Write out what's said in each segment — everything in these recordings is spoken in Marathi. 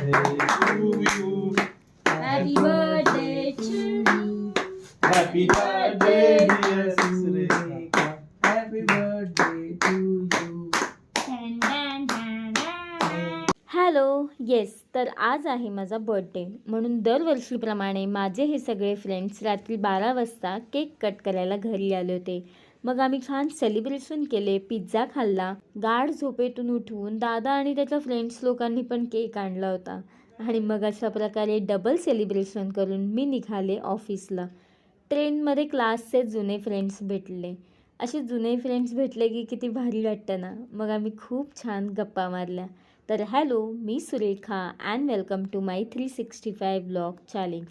Happy birthday to you. Happy birthday dear Sureka. Happy birthday to you. Dan, dan, dan, dan. Hello yes तर आज आहे माझा बर्थडे म्हणून दरवर्षीप्रमाणे माझे हे सगळे फ्रेंड्स रात्री 12 वाजता केक कट करायला घरी आले होते. मग आम्ही छान सेलिब्रेशन केले, पिझ्झा खाल्ला. गाढ झोपेतून उठवून दादा आणि त्याच्या फ्रेंड्स लोकांनी पण केक आणला होता आणि मग अशा प्रकारे डबल सेलिब्रेशन करून मी निघाले ऑफिसला. ट्रेनमध्ये क्लासचे जुने फ्रेंड्स भेटले. असे जुने फ्रेंड्स भेटले की किती भारी वाटतं ना. मग आम्ही खूप छान गप्पा मारल्या. तर हॅलो, मी Surekha and welcome to my 365 blog challenge.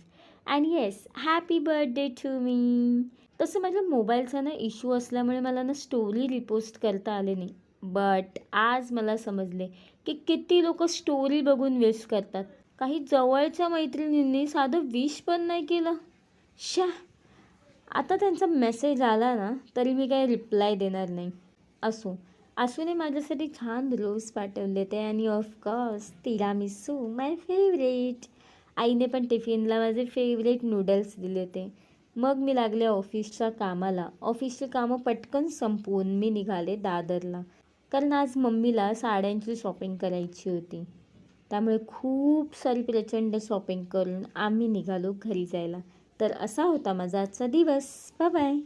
And yes, happy birthday to me. तसं माझ्या मोबाईलचा ना इश्यू असल्यामुळे मला ना स्टोरी रिपोस्ट करता आले नाही. बट आज मला समजले की किती लोक स्टोरी बघून विश करतात. काही जवळच्या मैत्रिणींनी साधं विश पण नाही केलं. शा, आता त्यांचा मेसेज आला ना तरी मी काही रिप्लाय देणार नाही. आसूने माझ्यासाठी छान रोज पाठवले ते आणि ऑफकोर्स तिरामिसू माय फेवरेट. आईने पण टिफिनला माझे फेवरेट नूडल्स दिले होते. मग मी लागले ऑफिसच्या कामाला. ऑफिसची कामं पटकन संपवून मी निघाले दादरला, कारण आज मम्मीला साड्यांची शॉपिंग करायची होती. त्यामुळे खूप सारी प्रचंड शॉपिंग करून आम्ही निघालो घरी जायला. तर असा होता माझा आजचा दिवस. Bye bye.